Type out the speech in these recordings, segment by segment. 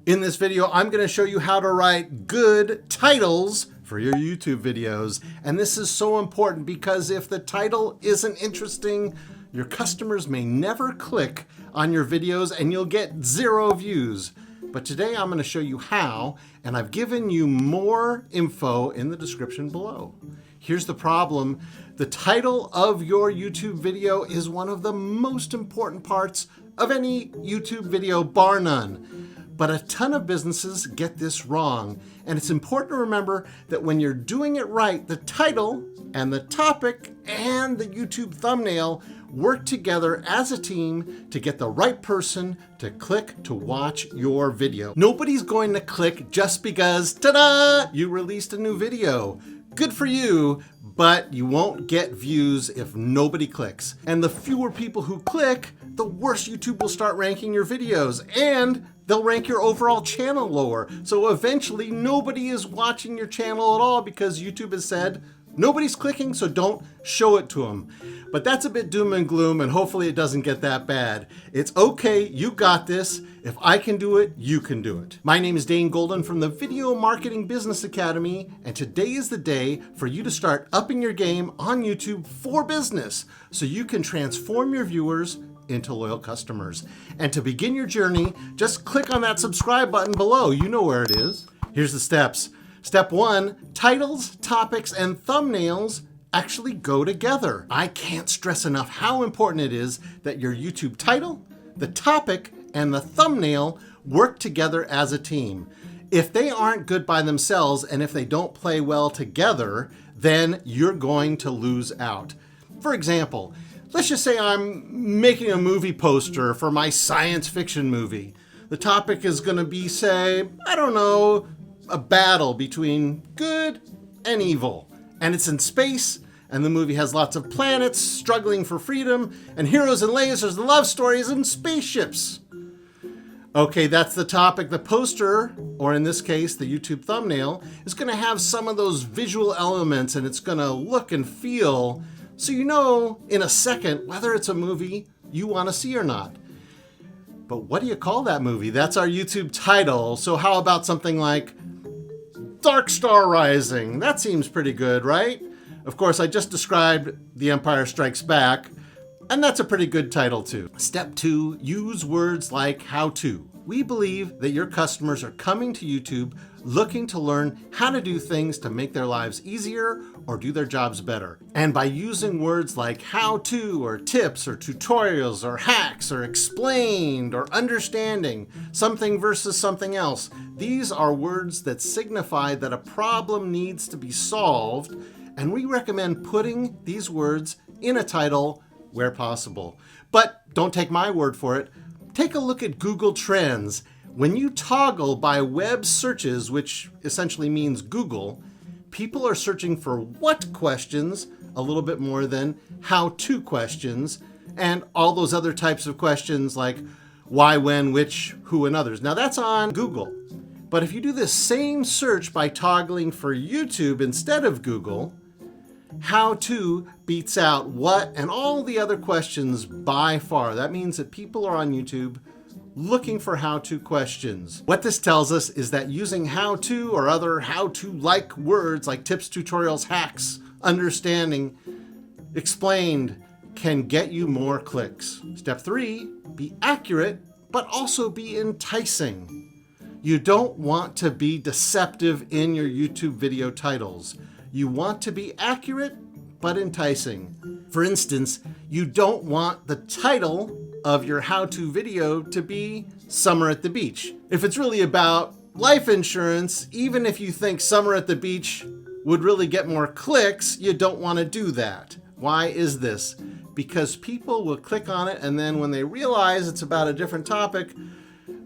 In this video, I'm going to show you how to write good titles for your YouTube videos. And this is so important because if the title isn't interesting, your customers may never click on your videos and you'll get 0 views. But today I'm going to show you how, and I've given you more info in the description below. Here's the problem. The title of your YouTube video is one of the most important parts of any YouTube video, bar none. But a ton of businesses get this wrong. And it's important to remember that when you're doing it right, the title and the topic and the YouTube thumbnail work together as a team to get the right person to click to watch your video. Nobody's going to click just because, ta-da, you released a new video. Good for you, but you won't get views if nobody clicks. And the fewer people who click, the worse YouTube will start ranking your videos, and they'll rank your overall channel lower. So eventually nobody is watching your channel at all because YouTube has said, nobody's clicking, so don't show it to them. But that's a bit doom and gloom, and hopefully it doesn't get that bad. It's okay, you got this. If I can do it, you can do it. My name is Dane Golden from the Video Marketing Business Academy, and today is the day for you to start upping your game on YouTube for business so you can transform your viewers into loyal customers. And to begin your journey, just click on that subscribe button below. You know where it is. Here's the steps. Step 1, titles, topics, and thumbnails actually go together. I can't stress enough how important it is that your YouTube title, the topic, and the thumbnail work together as a team. If they aren't good by themselves and if they don't play well together, then you're going to lose out. For example, let's just say I'm making a movie poster for my science fiction movie. The topic is going to be, say, I don't know, a battle between good and evil. And it's in space, and the movie has lots of planets struggling for freedom, and heroes and lasers and love stories and spaceships. Okay, that's the topic. The poster, or in this case, the YouTube thumbnail, is going to have some of those visual elements, and it's going to look and feel so you know in a second whether it's a movie you want to see or not. But what do you call that movie? That's our YouTube title. So how about something like Dark Star Rising? That seems pretty good, right? Of course, I just described The Empire Strikes Back, and that's a pretty good title too. Step 2, use words like how to. We believe that your customers are coming to YouTube looking to learn how to do things to make their lives easier or do their jobs better. And by using words like how to, or tips, or tutorials, or hacks, or explained, or understanding, something versus something else, these are words that signify that a problem needs to be solved, and we recommend putting these words in a title where possible. But don't take my word for it. Take a look at Google Trends. When you toggle by web searches, which essentially means Google, people are searching for what questions a little bit more than how-to questions, and all those other types of questions like why, when, which, who, and others. Now that's on Google. But if you do the same search by toggling for YouTube instead of Google, how to beats out what and all the other questions by far. That means that people are on YouTube looking for how-to questions. What this tells us is that using how-to or other how-to-like words like tips, tutorials, hacks, understanding, explained can get you more clicks. Step 3, be accurate, but also be enticing. You don't want to be deceptive in your YouTube video titles. You want to be accurate, but enticing. For instance, you don't want the title of your how-to video to be Summer at the Beach. If it's really about life insurance, even if you think Summer at the Beach would really get more clicks, you don't want to do that. Why is this? Because people will click on it, and then when they realize it's about a different topic,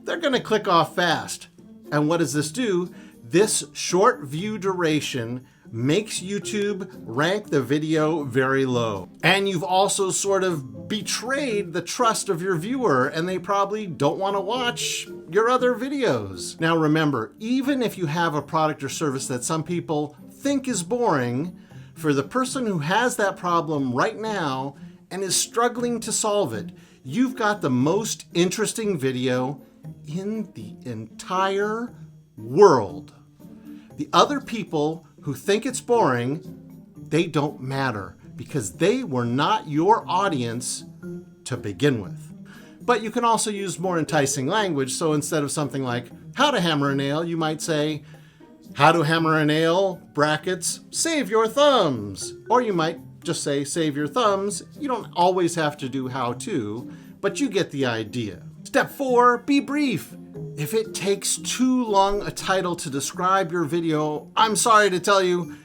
they're going to click off fast. And what does this do? This short view duration makes YouTube rank the video very low. And you've also sort of betrayed the trust of your viewer, and they probably don't want to watch your other videos. Now remember, even if you have a product or service that some people think is boring, for the person who has that problem right now and is struggling to solve it, you've got the most interesting video in the entire world. The other people who think it's boring, they don't matter because they were not your audience to begin with. But you can also use more enticing language. So instead of something like how to hammer a nail, you might say how to hammer a nail, brackets, save your thumbs. Or you might just say save your thumbs. You don't always have to do how to, but you get the idea. Step 4, be brief. If it takes too long a title to describe your video, I'm sorry to tell you,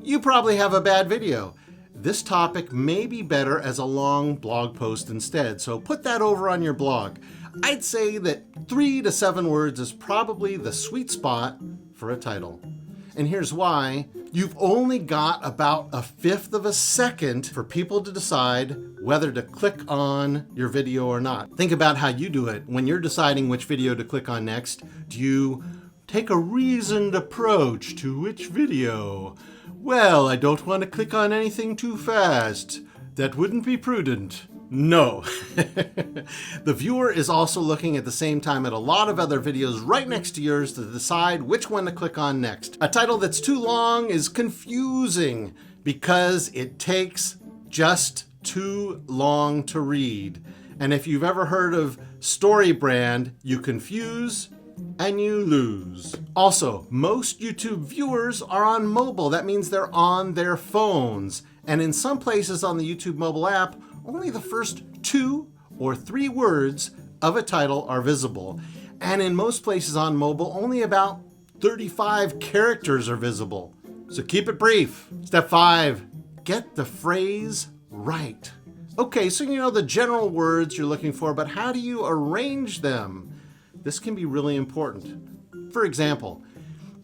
you probably have a bad video. This topic may be better as a long blog post instead, so put that over on your blog. I'd say that 3 to 7 words is probably the sweet spot for a title. And here's why. You've only got about 1/5 of a second for people to decide whether to click on your video or not. Think about how you do it. When you're deciding which video to click on next, do you take a reasoned approach to which video? Well, I don't want to click on anything too fast. That wouldn't be prudent. No. The viewer is also looking at the same time at a lot of other videos right next to yours to decide which one to click on next. A title that's too long is confusing because it takes just too long to read. And if you've ever heard of StoryBrand, you confuse and you lose. Also, most YouTube viewers are on mobile. That means they're on their phones. And in some places on the YouTube mobile app, only the first 2 or 3 words of a title are visible. And in most places on mobile, only about 35 characters are visible. So keep it brief. Step 5, get the phrase right. Okay, so you know the general words you're looking for, but how do you arrange them? This can be really important. For example,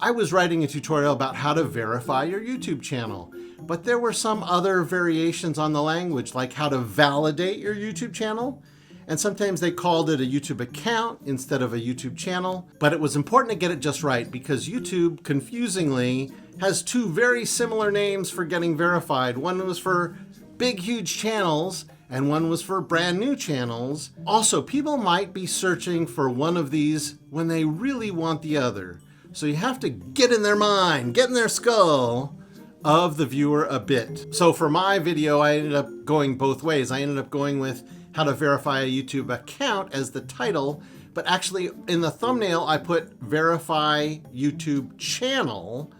I was writing a tutorial about how to verify your YouTube channel, but there were some other variations on the language, like how to validate your YouTube channel, and sometimes they called it a YouTube account instead of a YouTube channel. But it was important to get it just right because YouTube, confusingly, has 2 very similar names for getting verified. One was for big, huge channels, and one was for brand new channels. Also, people might be searching for one of these when they really want the other. So you have to get in their mind, get in their skull of the viewer a bit. So for my video, I ended up going both ways. I ended up going with how to verify a YouTube account as the title, but actually in the thumbnail, I put verify YouTube channel.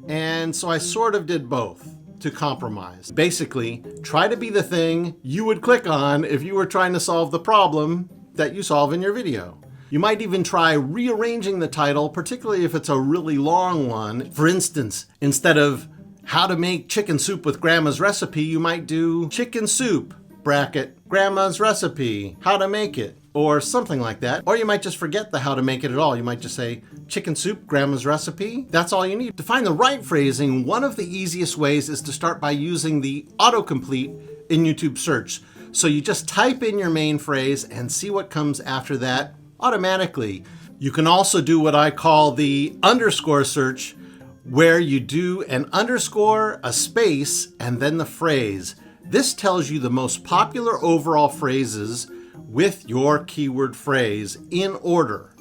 And so I sort of did both to compromise. Basically, try to be the thing you would click on if you were trying to solve the problem that you solve in your video. You might even try rearranging the title, particularly if it's a really long one. For instance, instead of how to make chicken soup with grandma's recipe, you might do chicken soup, bracket, grandma's recipe, how to make it, or something like that. Or you might just forget the how to make it at all. You might just say chicken soup, grandma's recipe. That's all you need. To find the right phrasing, one of the easiest ways is to start by using the autocomplete in YouTube search. So you just type in your main phrase and see what comes after that automatically. You can also do what I call the underscore search, where you do an underscore, a space, and then the phrase. This tells you the most popular overall phrases with your keyword phrase in order.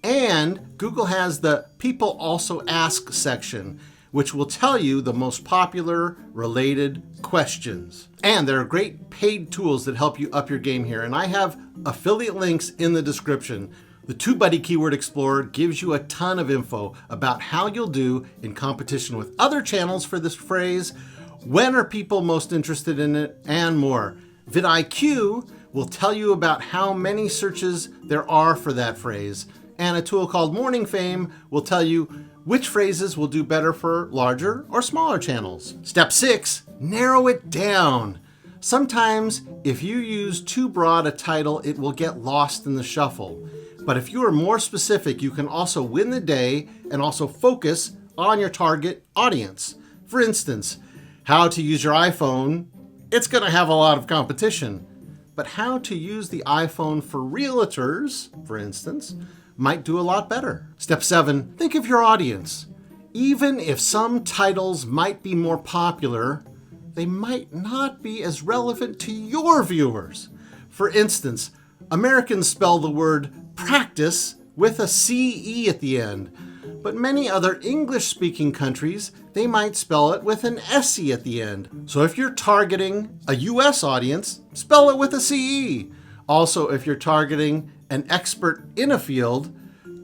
And Google has the People Also Ask section, which will tell you the most popular related questions. And there are great paid tools that help you up your game here. And I have affiliate links in the description. The TubeBuddy Keyword Explorer gives you a ton of info about how you'll do in competition with other channels for this phrase, when are people most interested in it, and more. vidIQ will tell you about how many searches there are for that phrase. And a tool called Morning Fame will tell you which phrases will do better for larger or smaller channels. Step 6, narrow it down. Sometimes if you use too broad a title, it will get lost in the shuffle. But if you are more specific, you can also win the day and also focus on your target audience. For instance, how to use your iPhone, it's going to have a lot of competition. But how to use the iPhone for realtors, for instance, might do a lot better. Step 7, think of your audience. Even if some titles might be more popular, they might not be as relevant to your viewers. For instance, Americans spell the word practice with a CE at the end. But many other English-speaking countries, they might spell it with an SE at the end. So if you're targeting a US audience, spell it with a CE. Also, if you're targeting an expert in a field,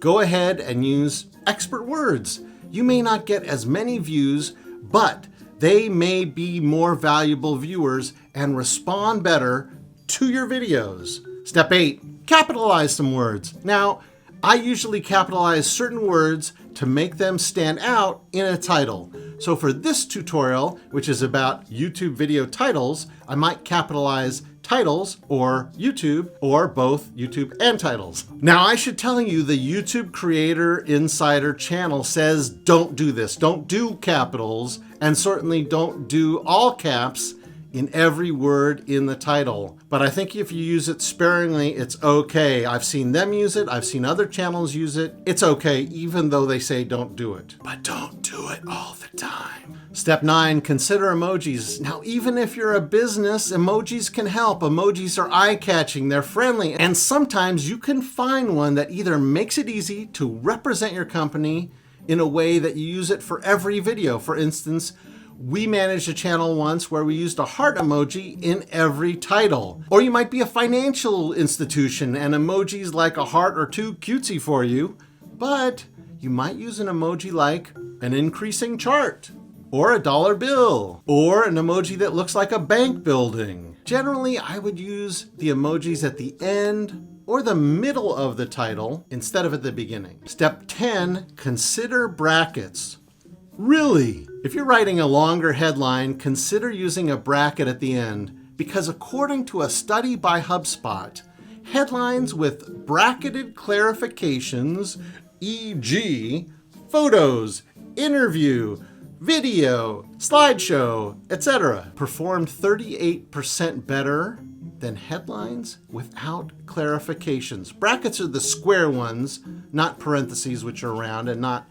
go ahead and use expert words. You may not get as many views, but they may be more valuable viewers and respond better to your videos. Step 8, capitalize some words. Now, I usually capitalize certain words to make them stand out in a title. So for this tutorial, which is about YouTube video titles, I might capitalize titles or YouTube, or both YouTube and titles. Now I should tell you, the YouTube Creator Insider channel says don't do this. Don't do capitals, and certainly don't do all caps in every word in the title. But I think if you use it sparingly, it's okay. I've seen them use it. I've seen other channels use it. It's okay, even though they say don't do it. But don't do it all the time. Step 9, consider emojis. Now, even if you're a business, emojis can help. Emojis are eye-catching, they're friendly, and sometimes you can find one that either makes it easy to represent your company in a way that you use it for every video. For instance, we managed a channel once where we used a heart emoji in every title. Or you might be a financial institution and emojis like a heart are too cutesy for you, but you might use an emoji like an increasing chart, or a dollar bill, or an emoji that looks like a bank building. Generally, I would use the emojis at the end or the middle of the title instead of at the beginning. Step 10, consider brackets. Really? If you're writing a longer headline, consider using a bracket at the end, because according to a study by HubSpot, headlines with bracketed clarifications, e.g., photos, interview, video, slideshow, etc., performed 38% better than headlines without clarifications. Brackets are the square ones, not parentheses, which are round, and not,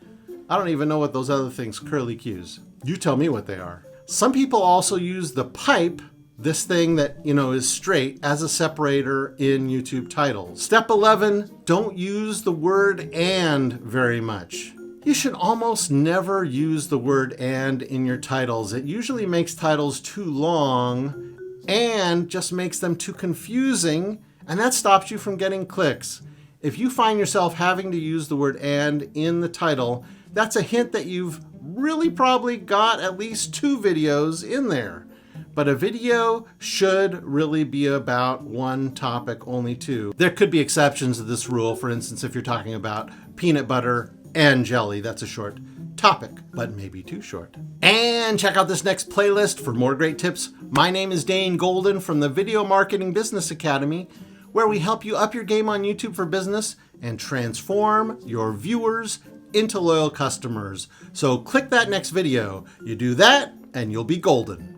I don't even know what those other things, curly cues. You tell me what they are. Some people also use the pipe, this thing that, is straight, as a separator in YouTube titles. Step 11, don't use the word and very much. You should almost never use the word and in your titles. It usually makes titles too long and just makes them too confusing, and that stops you from getting clicks. If you find yourself having to use the word and in the title, that's a hint that you've really probably got at least 2 videos in there. But a video should really be about one topic, only 2. There could be exceptions to this rule. For instance, if you're talking about peanut butter and jelly, that's a short topic, but maybe too short. And check out this next playlist for more great tips. My name is Dane Golden from the Video Marketing Business Academy, where we help you up your game on YouTube for business and transform your viewers into loyal customers. So click that next video. You do that and you'll be golden.